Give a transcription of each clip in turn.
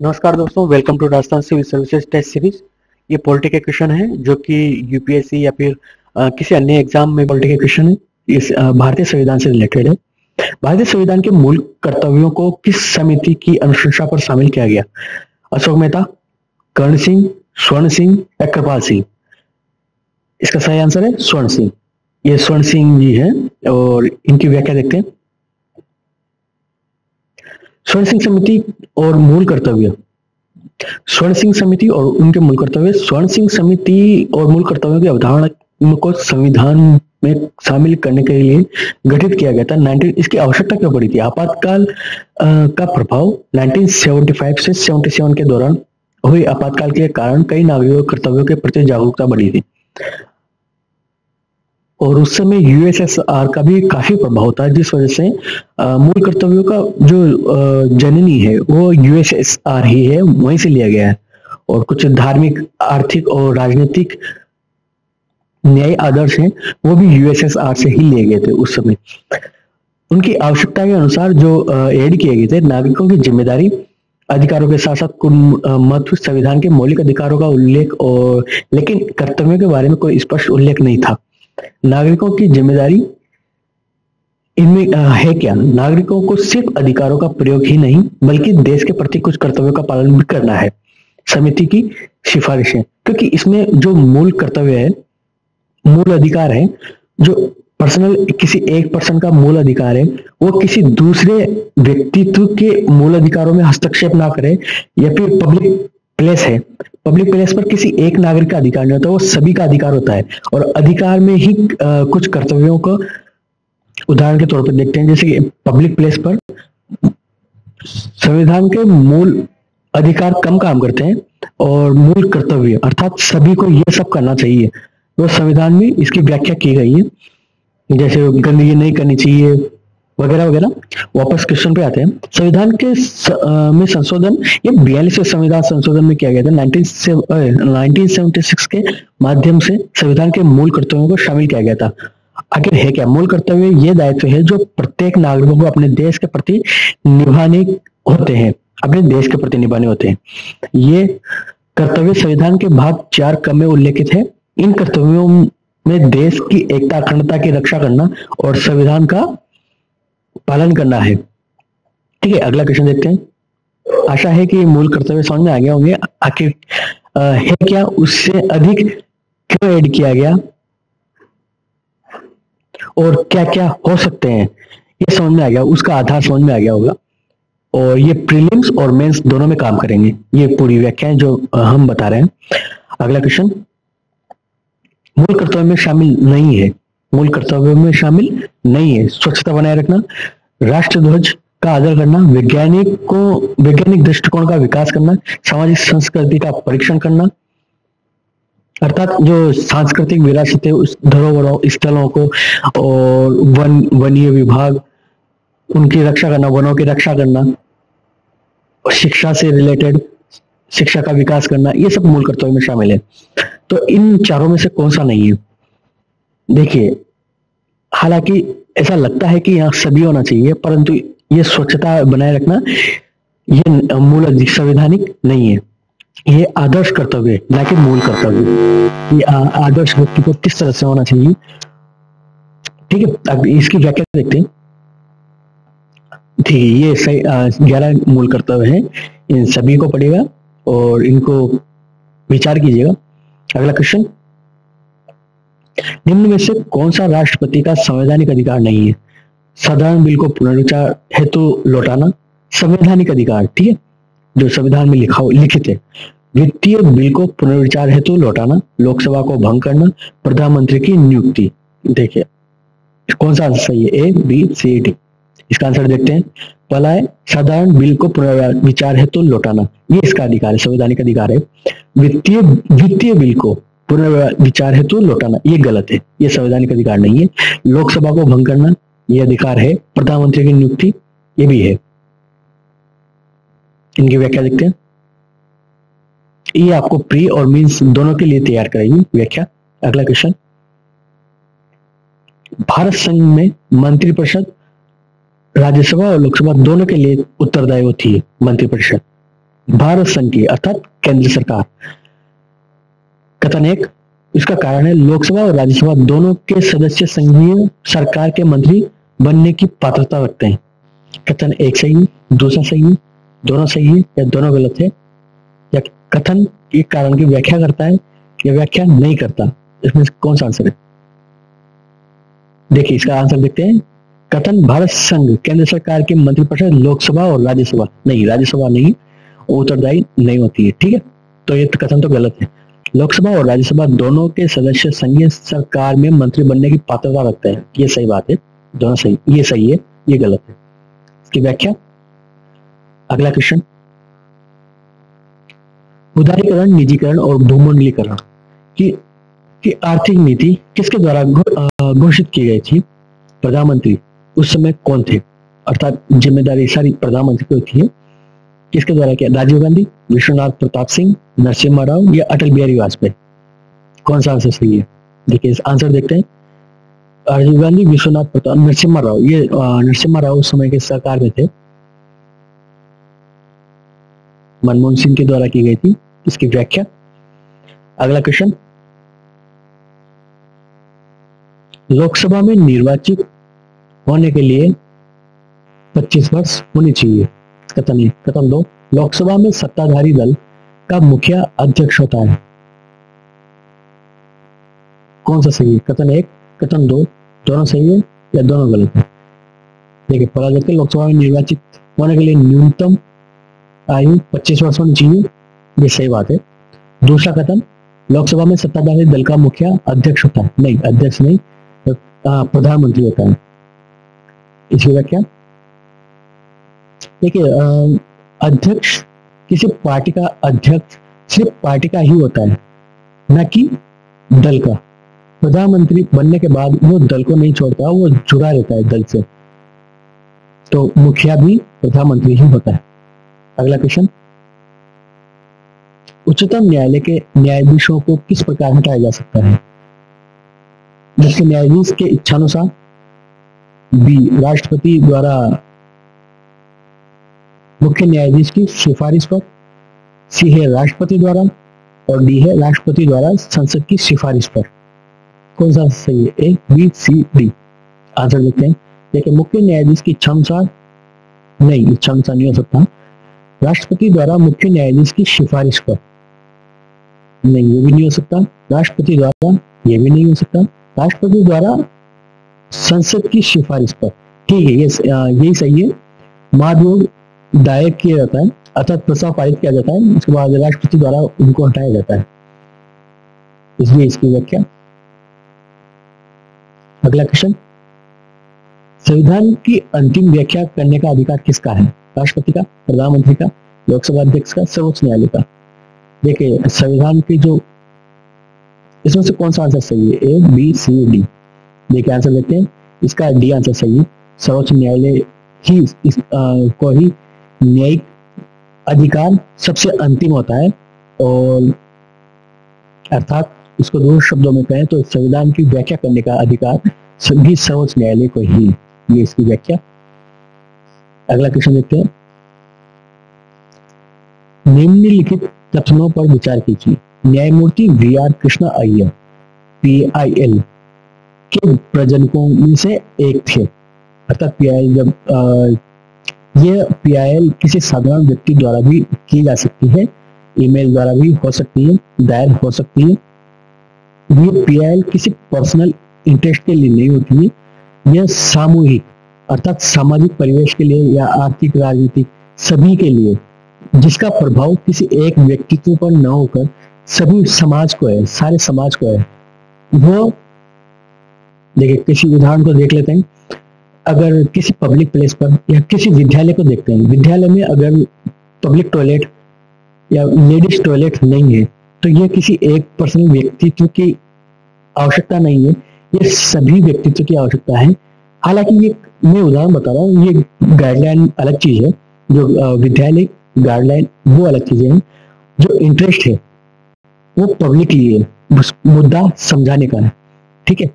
नमस्कार दोस्तों, welcome to Rajasthan civil services test series. ये पॉलिटी के क्वेश्चन है जो कि यूपीएससी या फिर किसी अन्य एग्जाम में पॉलिटी के क्वेश्चन है। इस भारतीय संविधान से रिलेटेड है। भारतीय संविधान के मूल कर्तव्यों को किस समिति की अनुशंसा पर शामिल किया गया? अशोक मेहता, कर्ण सिंह, स्वर्ण सिंह या कृपाल सिंह? इसका सही आंसर है स्वर्ण सिंह। ये स्वर्ण सिंह जी है और इनकी व्याख्या देखते हैं। स्वर्ण सिंह समिति और मूल कर्तव्य। स्वर्ण सिंह समिति और उनके मूल कर्तव्य। स्वर्ण सिंह समिति और मूल कर्तव्यों की अवधारणा को संविधान में शामिल करने के लिए गठित किया गया था। 19 इसकी आवश्यकता क्यों पड़ी थी? आपातकाल का प्रभाव 1975 से 77 के दौरान हुई आपातकाल के कारण कई नागरिकों के कर्तव्यों के प्रति जागरूकता बढ़ी थी और उस समय यूएसएसआर का भी काफी प्रभाव था, जिस वजह से मूल कर्तव्यों का जो जननी है वो यूएसएसआर ही है, वहीं से लिया गया है। और कुछ धार्मिक, आर्थिक और राजनीतिक न्याय आदर्श हैं वो भी यूएसएसआर से ही लिए गए थे उस समय। उनकी आवश्यकता के अनुसार जो ऐड किए गए थे, नागरिकों की जिम्मेदारी, अधिकारों के साथ साथ महत्व, संविधान के मौलिक अधिकारों का उल्लेख और लेकिन कर्तव्यों के बारे में कोई स्पष्ट उल्लेख नहीं था। नागरिकों की जिम्मेदारी इनमें है क्या? नागरिकों को सिर्फ अधिकारों का प्रयोग ही नहीं बल्कि देश के प्रति कुछ कर्तव्यों का पालन भी करना है। समिति की सिफारिशें, क्योंकि इसमें जो मूल कर्तव्य है, मूल अधिकार है, जो पर्सनल किसी एक पर्सन का मूल अधिकार है, वो किसी दूसरे व्यक्तित्व के मूल अधिकारों में हस्तक्षेप ना करे। या फिर पब्लिक प्लेस है, पब्लिक प्लेस पर किसी एक नागरिक का अधिकार नहीं होता, वो सभी का अधिकार होता है। और अधिकार में ही कुछ कर्तव्यों को उदाहरण के तौर पर देखते हैं, जैसे कि पब्लिक प्लेस पर संविधान के मूल अधिकार कम काम करते हैं और मूल कर्तव्य अर्थात सभी को ये सब करना चाहिए, तो संविधान में इसकी व्याख्या की गई है। जैसे गंदगी नहीं करनी चाहिए वगैरह वगैरह। वापस क्वेश्चन पे आते हैं। संविधान के में संशोधन, ये 42वें संविधान संशोधन में किया गया था 1976 के माध्यम से संविधान के मूल कर्तव्यों को शामिल किया गया था। आखिर है क्या मूल कर्तव्य? ये दायित्व है जो प्रत्येक नागरिकों को अपने देश के प्रति निभाने होते हैं, अपने देश के प्रति निभाने होते हैं। ये कर्तव्य संविधान के भाग 4 क में उल्लेखित है। इन कर्तव्यों में देश की एकता, अखंडता की रक्षा करना और संविधान का पालन करना है। ठीक है, अगला क्वेश्चन देखते हैं। आशा है कि मूल कर्तव्य समझ में आ गया होंगे। आखिर है क्या, उससे अधिक क्यों ऐड किया गया और क्या क्या हो सकते हैं, ये समझ में आ गया, उसका आधार समझ में आ गया होगा। और ये प्रीलिम्स और मेंस दोनों में काम करेंगे, ये पूरी व्याख्या है जो हम बता रहे हैं। अगला क्वेश्चन, मूल कर्तव्य में शामिल नहीं है, मूल कर्तव्य में शामिल नहीं है स्वच्छता बनाए रखना, राष्ट्रध्वज का आदर करना, वैज्ञानिक दृष्टिकोण का विकास करना, सामाजिक संस्कृति का परीक्षण करना, अर्थात जो सांस्कृतिक विरासत है उस धरोहरों, स्थलों को, और वनीय विभाग उनकी रक्षा करना, वनों की रक्षा करना, शिक्षा से रिलेटेड शिक्षा का विकास करना, ये सब मूल कर्तव्य में शामिल है। तो इन चारों में से कौन सा नहीं है? देखिए, हालांकि ऐसा लगता है कि यहाँ सभी होना चाहिए, परंतु ये स्वच्छता बनाए रखना ये मूल संवैधानिक नहीं है, ये आदर्श कर्तव्य है, ना कि मूल कर्तव्य। ये आदर्श व्यक्ति को किस तरह से होना चाहिए। ठीक है, अब इसकी व्याख्या देखते हैं। ठीक है, ये सही 11 मूल कर्तव्य है, इन सभी को पढ़ेगा और इनको विचार कीजिएगा। अगला क्वेश्चन, निम्न में से कौन सा राष्ट्रपति का संवैधानिक अधिकार नहीं है? साधारण बिल को पुनर्विचार हेतु लौटाना, संवैधानिक अधिकार, ठीक है, जो संविधान में लिखित है। वित्तीय बिल को पुनर्विचार हेतु लौटाना, लोकसभा को भंग करना, प्रधानमंत्री की नियुक्ति। देखिए कौन सा आंसर सही है, ए, बी, सी, डी? इसका आंसर देखते हैं। पहला है साधारण बिल को पुनर्विचार हेतु लौटाना, ये इसका अधिकार है, संवैधानिक अधिकार है। वित्तीय बिल को पुनर्विचार हेतु लौटाना, ये गलत है, ये संवैधानिक अधिकार नहीं है। लोकसभा को भंग करना, ये अधिकार है। प्रधानमंत्री की नियुक्ति, ये भी है। इनकी व्याख्या देखते हैं। ये आपको प्री और मीन्स दोनों के लिए तैयार करेगी व्याख्या। अगला क्वेश्चन, भारत संघ में मंत्रिपरिषद राज्यसभा और लोकसभा दोनों के लिए उत्तरदायी होती है मंत्रिपरिषद। भारत संघ की अर्थात केंद्र सरकार। कथन एक, इसका कारण है लोकसभा और राज्यसभा दोनों के सदस्य संघीय सरकार के मंत्री बनने की पात्रता रखते हैं। कथन एक सही है, दूसरा सही है, दोनों सही है या दोनों गलत है, या कथन एक कारण की व्याख्या करता है या व्याख्या नहीं करता, इसमें कौन सा आंसर है? देखिए इसका आंसर देखते हैं। कथन भारत संघ केंद्र सरकार के मंत्रिपरिषद लोकसभा और राज्यसभा, नहीं राज्यसभा नहीं, उत्तरदायी नहीं होती है। ठीक है, तो ये कथन तो गलत है। लोकसभा और राज्यसभा दोनों के सदस्य संघीय सरकार में मंत्री बनने की पात्रता रखते हैं, ये सही बात है, दोनों सही, ये सही है, ये गलत है। इसकी व्याख्या। अगला क्वेश्चन, उदारीकरण, निजीकरण और भूमंडलीकरण की आर्थिक नीति किसके द्वारा घोषित की गई थी? प्रधानमंत्री उस समय कौन थे? अर्थात जिम्मेदारी सारी प्रधानमंत्री को थी, किसके द्वारा किया? राजीव गांधी, विश्वनाथ प्रताप सिंह, नरसिम्हा राव या अटल बिहारी वाजपेयी? कौन सा आंसर सही है? देखिए इस आंसर देखते हैं। राजीव गांधी, विश्वनाथ प्रताप, नरसिम्हा राव, ये नरसिम्हा राव उस समय के सरकार में थे, मनमोहन सिंह के द्वारा की गई थी। इसकी व्याख्या। अगला क्वेश्चन, लोकसभा में निर्वाचित होने के लिए 25 वर्ष होनी चाहिए। कथन एक। कथन दो, लोकसभा में सत्ताधारी दल का मुखिया अध्यक्ष होता है। कौन सा सही है? कथन एक, कथन दो, दोनों सही है या दोनों गलत है? देखिए पढ़ा जाता है, लोकसभा में निर्वाचित होने के लिए न्यूनतम आयु 25 वर्ष होनी चाहिए, ये सही बात है। दूसरा कथन, लोकसभा में सत्ताधारी दल का मुखिया अध्यक्ष होता है, नहीं अध्यक्ष नहीं, प्रधानमंत्री होता है। इसकी व्याख्या। देखिए अध्यक्ष, किसी पार्टी का अध्यक्ष सिर्फ पार्टी का ही होता है, न कि दल का। प्रधानमंत्री बनने के बाद वो दल को नहीं छोड़ता, वो जुड़ा रहता है दल से, तो मुखिया भी प्रधानमंत्री ही होता है। अगला क्वेश्चन, उच्चतम न्यायालय के न्यायाधीशों को किस प्रकार हटाया जा सकता है? मुख्य न्यायाधीश के इच्छानुसार, बी राष्ट्रपति द्वारा मुख्य न्यायाधीश की सिफारिश पर, सी है राष्ट्रपति द्वारा, और डी है राष्ट्रपति द्वारा संसद की सिफारिश पर। कौन सा सही है? ए, बी, सी, डी? आंसर देखते हैं। देखिए मुख्य न्यायाधीश की इच्छानुसार नहीं, इच्छानुसार नहीं हो सकता। राष्ट्रपति द्वारा मुख्य न्यायाधीश की सिफारिश पर, नहीं ये भी नहीं हो सकता। राष्ट्रपति द्वारा, ये भी नहीं हो सकता। राष्ट्रपति द्वारा संसद की सिफारिश पर, ठीक है ये यही सही है। महाभियोग दायर किया जाता है, अर्थात प्रस्ताव पारित किया जाता है, उसके बाद राष्ट्रपति द्वारा उनको हटाया जाता है, इसलिए इसकी व्याख्या। अगला क्वेश्चन, संविधान की अंतिम व्याख्या करने का अधिकार किसका है? राष्ट्रपति का, प्रधानमंत्री का, लोकसभा अध्यक्ष का, सर्वोच्च न्यायालय का? देखिए संविधान की जो, इसमें से कौन सा आंसर सही है? ए, बी, सी, डी? देखिए आंसर देखते हैं। इसका डी आंसर सही है। सर्वोच्च न्यायालय ही को ही न्यायिक अधिकार सबसे अंतिम होता है, और अर्थात इसको दो शब्दों में कहें तो संविधान की व्याख्या करने का अधिकार सभी सर्वोच्च न्यायालय को ही, ये इसकी व्याख्या। अगला क्वेश्चन देखते हैं। निम्नलिखित कथनों पर विचार कीजिए। न्यायमूर्ति वी.आर. कृष्णा अय्यर PIL के प्रजनकों में से एक थे। अर्थात PIL जब यह PIL किसी साधारण व्यक्ति द्वारा भी की जा सकती है, ईमेल द्वारा भी हो सकती है, दायर हो सकती है। ये PIL किसी पर्सनल इंटरेस्ट के लिए नहीं होती है, यह सामूहिक अर्थात सामाजिक परिवेश के लिए या आर्थिक राजनीतिक सभी के लिए, जिसका प्रभाव किसी एक व्यक्तित्व पर न होकर सभी समाज को है, सारे समाज को है। वो देखिए किसी उदाहरण को देख लेते हैं। अगर किसी पब्लिक प्लेस पर या किसी विद्यालय को देखते हैं, विद्यालय में अगर पब्लिक टॉयलेट या लेडीज टॉयलेट नहीं है, तो यह किसी एक पर्सनल व्यक्तित्व की आवश्यकता नहीं है, ये सभी व्यक्तित्व की आवश्यकता है। हालांकि ये मैं उदाहरण बता रहा हूँ, ये गाइडलाइन अलग चीज है, जो विद्यालय गाइडलाइन वो अलग चीजें हैं। जो इंटरेस्ट है वो पब्लिक लिए मुद्दा समझाने का है, ठीक है।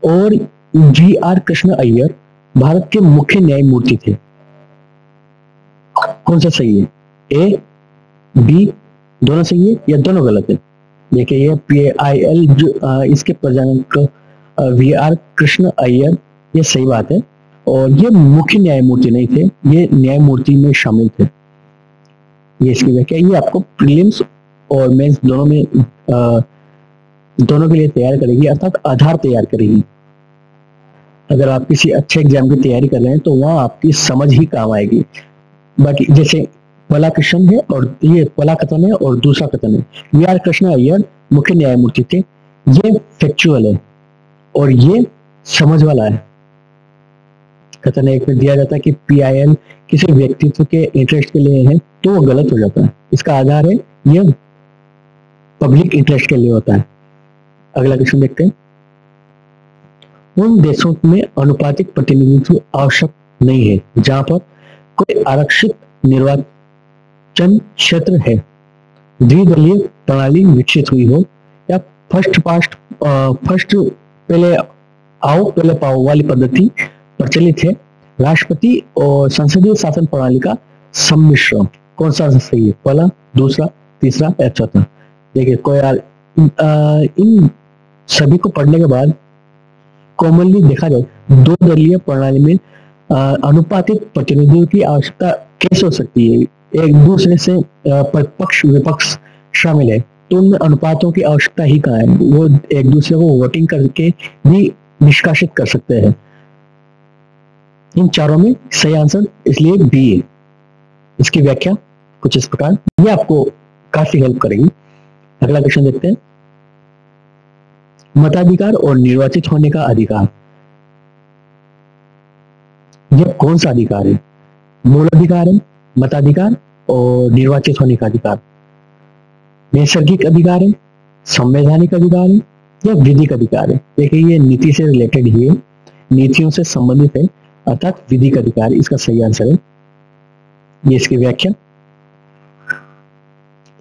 और वी.आर. कृष्ण अय्यर भारत के मुख्य न्यायमूर्ति थे। कौन सा सही है? ए, बी दोनों सही है या दोनों गलत है? देखिए ये PIL जो इसके प्रजनक वी आर कृष्ण अय्यर, ये सही बात है। और ये मुख्य न्यायमूर्ति नहीं थे, ये न्यायमूर्ति में शामिल थे। ये इसकी व्याख्या, ये आपको प्रीलिम्स और मेंस दोनों में दोनों के लिए तैयार करेगी, अर्थात आधार तैयार करेगी। अगर आप किसी अच्छे एग्जाम की तैयारी कर रहे हैं तो वहां आपकी समझ ही काम आएगी। बाकी जैसे पहला क्वेश्चन है और ये पहला कथन है और दूसरा कथन है, वी आर कृष्ण अय्यर मुख्य न्यायमूर्ति थे, ये फैक्चुअल है और ये समझ वाला है। कथन एक में दिया जाता है कि PIL किसी व्यक्तित्व के इंटरेस्ट के लिए है तो वो गलत हो जाता है। इसका आधार है ये पब्लिक इंटरेस्ट के लिए होता है। अगला क्वेश्चन देखते हैं, उन देशों में अनुपातिक प्रतिनिधित्व आवश्यक नहीं है जहां पर कोई आरक्षित निर्वाचन क्षेत्र है, द्विदलीय प्रणाली विकसित हुई हो या फर्स्ट पहले आओ पहले पाओ वाली पद्धति प्रचलित है, राष्ट्रपति और संसदीय शासन प्रणाली का सम्मिश्रण। कौन सा सही है, पहला, दूसरा, तीसरा या चौथा? देखिए कोई इन सभी को पढ़ने के बाद कॉमनली देखा जाए दो दलीय प्रणाली में अनुपातिक प्रतिनिधियों की आवश्यकता कैसे हो सकती है? एक दूसरे से पक्ष विपक्ष शामिल है तो उनमें अनुपातों की आवश्यकता ही कहाँ है? वो एक दूसरे को वोटिंग करके भी निष्कासित कर सकते हैं। इन चारों में सही आंसर इसलिए बी है। इसकी व्याख्या कुछ इस प्रकार, ये आपको काफी हेल्प करेगी। अगला क्वेश्चन देखते हैं, मताधिकार और निर्वाचित होने का अधिकार, यह कौन सा अधिकार है? मूल अधिकार है, मताधिकार और निर्वाचित होने का अधिकार, नैसर्गिक अधिकार है, संवैधानिक अधिकार है या विधिक अधिकार है? देखिए ये नीति से रिलेटेड ही है, नीतियों से संबंधित है, अर्थात विधिक अधिकार इसका सही आंसर है। ये इसकी व्याख्या,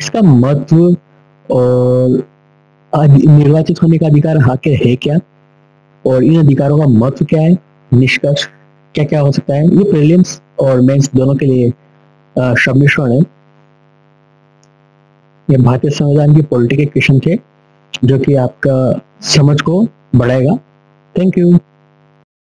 इसका महत्व और निर्वाचित होने का अधिकार आखिर है क्या और इन अधिकारों का महत्व क्या है, निष्कर्ष क्या क्या हो सकता है, ये प्रीलिम्स और मेंस दोनों के लिए सम्मिश्रण है। ये भारतीय संविधान की पॉलिटी के क्वेश्चन थे जो कि आपका समझ को बढ़ाएगा। Thank you.